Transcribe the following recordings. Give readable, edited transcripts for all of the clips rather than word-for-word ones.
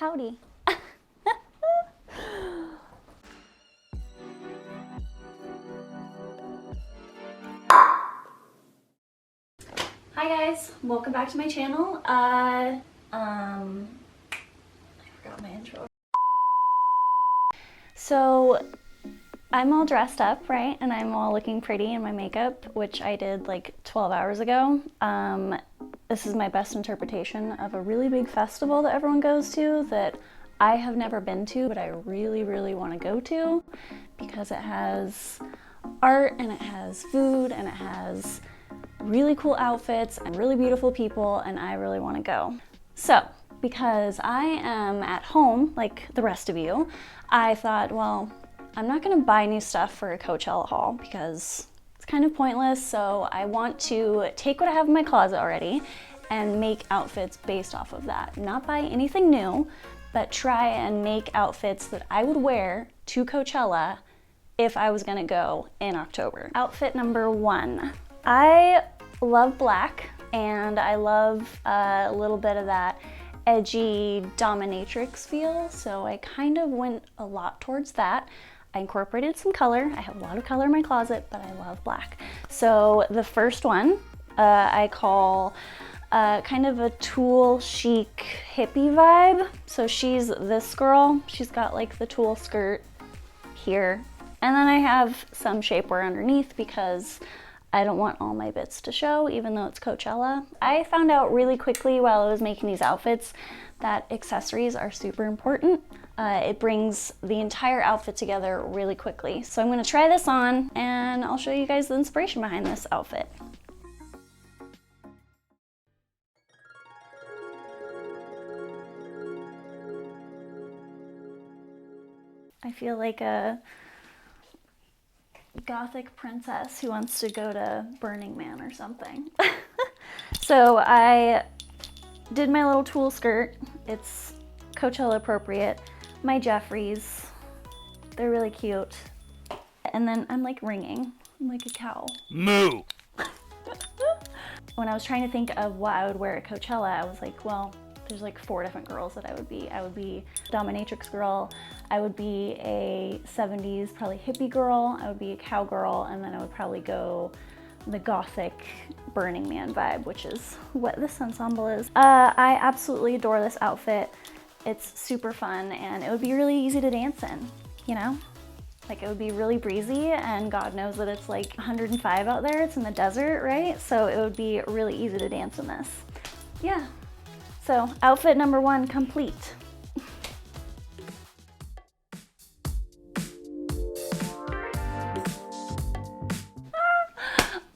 Howdy. Hi guys, welcome back to my channel. I forgot my intro. So I'm all dressed up, right? And I'm all looking pretty in my makeup, which I did like 12 hours ago. This is my best interpretation of a really big festival that everyone goes to that I have never been to, but I really, really want to go to because it has art and it has food and it has really cool outfits and really beautiful people, and I really want to go. So, because I am at home like the rest of you, I thought, well, I'm not going to buy new stuff for a Coachella haul because it's kind of pointless, so I want to take what I have in my closet already and make outfits based off of that. Not buy anything new, but try and make outfits that I would wear to Coachella if I was gonna go in October. Outfit number 1. I love black and I love a little bit of that edgy dominatrix feel, so I kind of went a lot towards that. I incorporated some color. I have a lot of color in my closet, but I love black. So the first one I call kind of a Tulle chic hippie vibe. So she's this girl. She's got like the tulle skirt here. And then I have some shapewear underneath because I don't want all my bits to show, even though it's Coachella. I found out really quickly while I was making these outfits that accessories are super important. It brings the entire outfit together really quickly. So I'm gonna try this on and I'll show you guys the inspiration behind this outfit. I feel like a gothic princess who wants to go to Burning Man or something. So I did my little tulle skirt. It's Coachella appropriate. My Jeffries, they're really cute. And then I'm like ringing, I'm like a cow. Moo! When I was trying to think of what I would wear at Coachella, I was like, well, there's like 4 different girls that I would be. I would be a dominatrix girl, I would be a 70s probably hippie girl, I would be a cowgirl, and then I would probably go the gothic Burning Man vibe, which is what this ensemble is. I absolutely adore this outfit. It's super fun and it would be really easy to dance in, you know? Like it would be really breezy, and God knows that it's like 105 out there, it's in the desert, right? So it would be really easy to dance in this. Yeah. So outfit number 1 complete.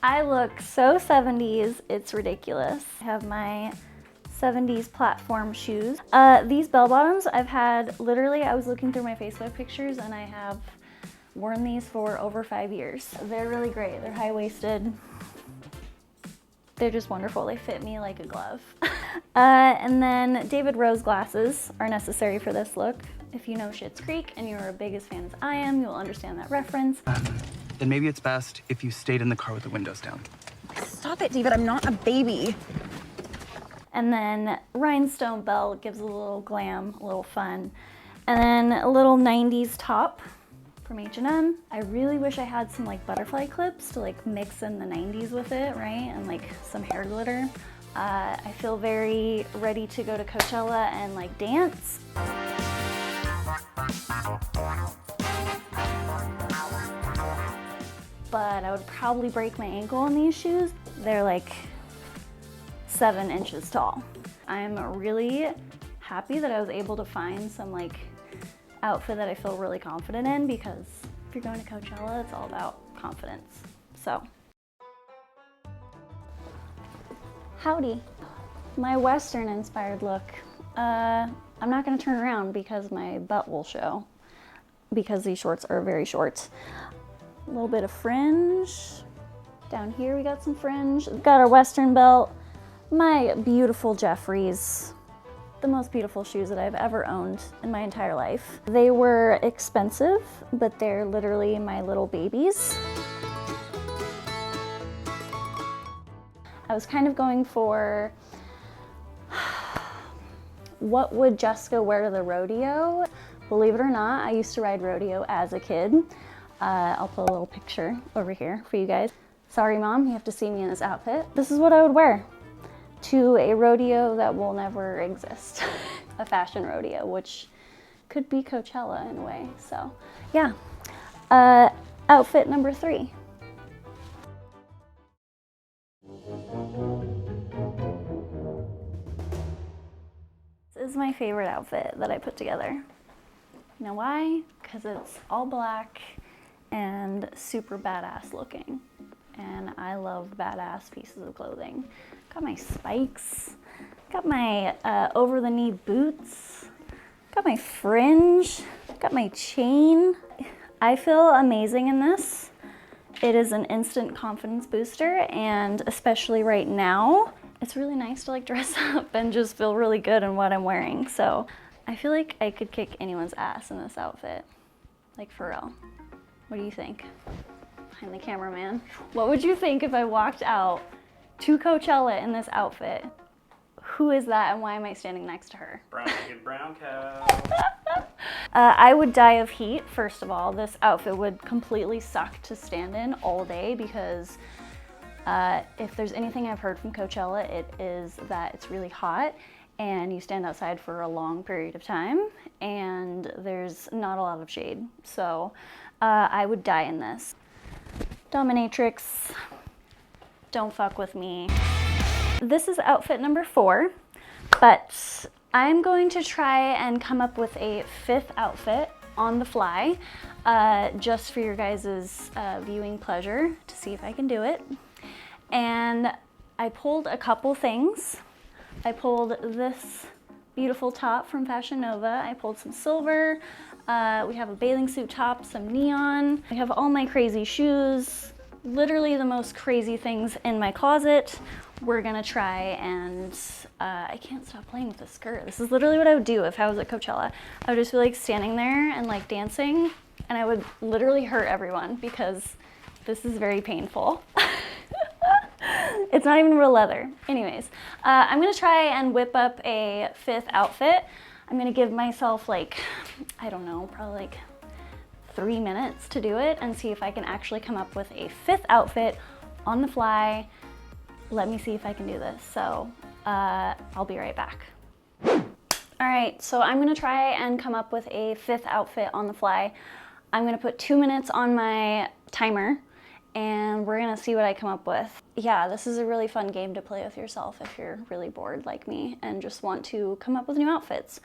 I look so 70s, it's ridiculous. I have my 70s platform shoes. These bell bottoms I've had, literally I was looking through my Facebook pictures and I have worn these for over 5 years. They're really great, they're high-waisted. They're just wonderful, they fit me like a glove. And then David Rose glasses are necessary for this look. If you know Schitt's Creek and you're as big as fan as I am, you'll understand that reference. Then maybe it's best if you stayed in the car with the windows down. Stop it, David, I'm not a baby. And then rhinestone belt gives a little glam, a little fun. And then a little 90s top from H&M. I really wish I had some like butterfly clips to like mix in the 90s with it, right? And like some hair glitter. I feel very ready to go to Coachella and like dance. But I would probably break my ankle in these shoes. They're like 7 inches tall. I'm really happy that I was able to find some like outfit that I feel really confident in, because if you're going to Coachella, it's all about confidence. So, howdy. My Western inspired look. I'm not gonna turn around because my butt will show, because these shorts are very short. A little bit of fringe. Down here we got some fringe. Got our Western belt. My beautiful Jeffries. The most beautiful shoes that I've ever owned in my entire life. They were expensive, but they're literally my little babies. I was kind of going for what would Jessica wear to the rodeo? Believe it or not, I used to ride rodeo as a kid. I'll put a little picture over here for you guys. Sorry, Mom, you have to see me in this outfit. This is what I would wear to a rodeo that will never exist. A fashion rodeo, which could be Coachella in a way. So, yeah. Outfit number 3. This is my favorite outfit that I put together. You know why? Because it's all black and super badass looking. And I love badass pieces of clothing. Got my spikes, got my over-the-knee boots, got my fringe, got my chain. I feel amazing in this. It is an instant confidence booster, and especially right now, it's really nice to like dress up and just feel really good in what I'm wearing. So I feel like I could kick anyone's ass in this outfit, like for real. What do you think? Behind the cameraman. What would you think if I walked out to Coachella in this outfit? Who is that and why am I standing next to her? Brown-legged brown cow. I would die of heat, first of all. This outfit would completely suck to stand in all day because if there's anything I've heard from Coachella, it is that it's really hot and you stand outside for a long period of time and there's not a lot of shade. So I would die in this. Dominatrix, don't fuck with me. This is outfit number 4, but I'm going to try and come up with a 5th outfit on the fly, just for your guys' viewing pleasure to see if I can do it. And I pulled a couple things. I pulled this beautiful top from Fashion Nova. I pulled some silver. We have a bathing suit top, some neon. I have all my crazy shoes, literally the most crazy things in my closet. We're gonna try and, I can't stop playing with this skirt. This is literally what I would do if I was at Coachella. I would just be like standing there and like dancing and I would literally hurt everyone because this is very painful. It's not even real leather. Anyways, I'm gonna try and whip up a 5th outfit. I'm gonna give myself like, I don't know, probably like 3 minutes to do it and see if I can actually come up with a 5th outfit on the fly. Let me see if I can do this. So I'll be right back. All right, so I'm gonna try and come up with a 5th outfit on the fly. I'm gonna put 2 minutes on my timer and we're gonna see what I come up with. Yeah, this is a really fun game to play with yourself if you're really bored like me and just want to come up with new outfits.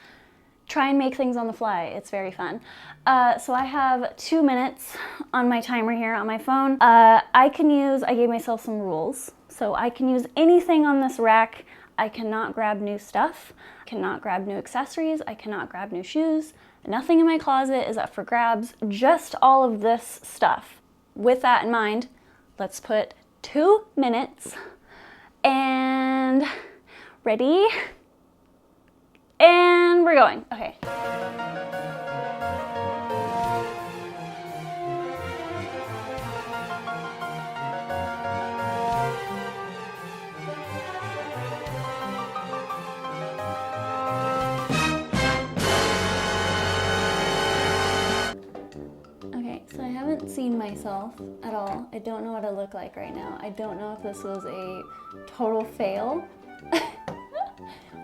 Try and make things on the fly, it's very fun. So I have 2 minutes on my timer here on my phone. I gave myself some rules. So I can use anything on this rack. I cannot grab new stuff, I cannot grab new accessories, I cannot grab new shoes. Nothing in my closet is up for grabs, just all of this stuff. With that in mind, let's put 2 minutes and ready, and we're going. Okay. So I haven't seen myself at all. I don't know what I look like right now. I don't know if this was a total fail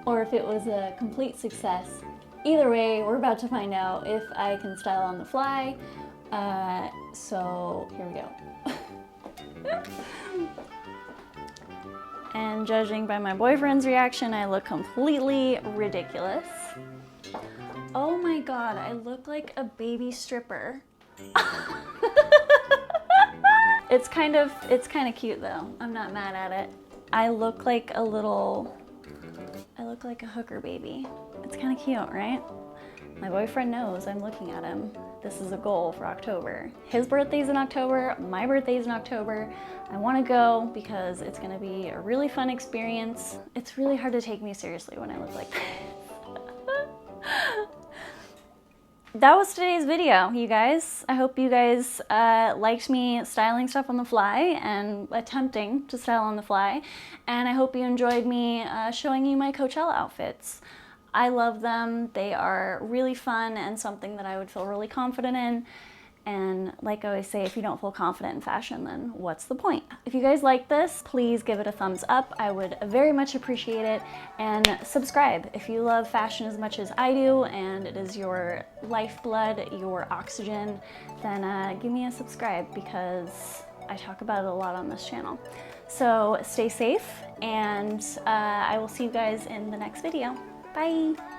or if it was a complete success. Either way, we're about to find out if I can style on the fly. So here we go. And judging by my boyfriend's reaction, I look completely ridiculous. Oh my God, I look like a baby stripper. It's kind of cute though. I'm not mad at it. I look like a hooker baby. It's kind of cute, right? My boyfriend knows I'm looking at him. This is a goal for October. His birthday's in October, my birthday's in October. I want to go because it's gonna be a really fun experience. It's really hard to take me seriously when I look like this. That was today's video, you guys. I hope you guys liked me styling stuff on the fly and attempting to style on the fly. And I hope you enjoyed me showing you my Coachella outfits. I love them. They are really fun and something that I would feel really confident in. And like I always say, if you don't feel confident in fashion, then what's the point? If you guys like this, please give it a thumbs up. I would very much appreciate it. And subscribe. If you love fashion as much as I do, and it is your lifeblood, your oxygen, then give me a subscribe because I talk about it a lot on this channel. So stay safe, and I will see you guys in the next video. Bye.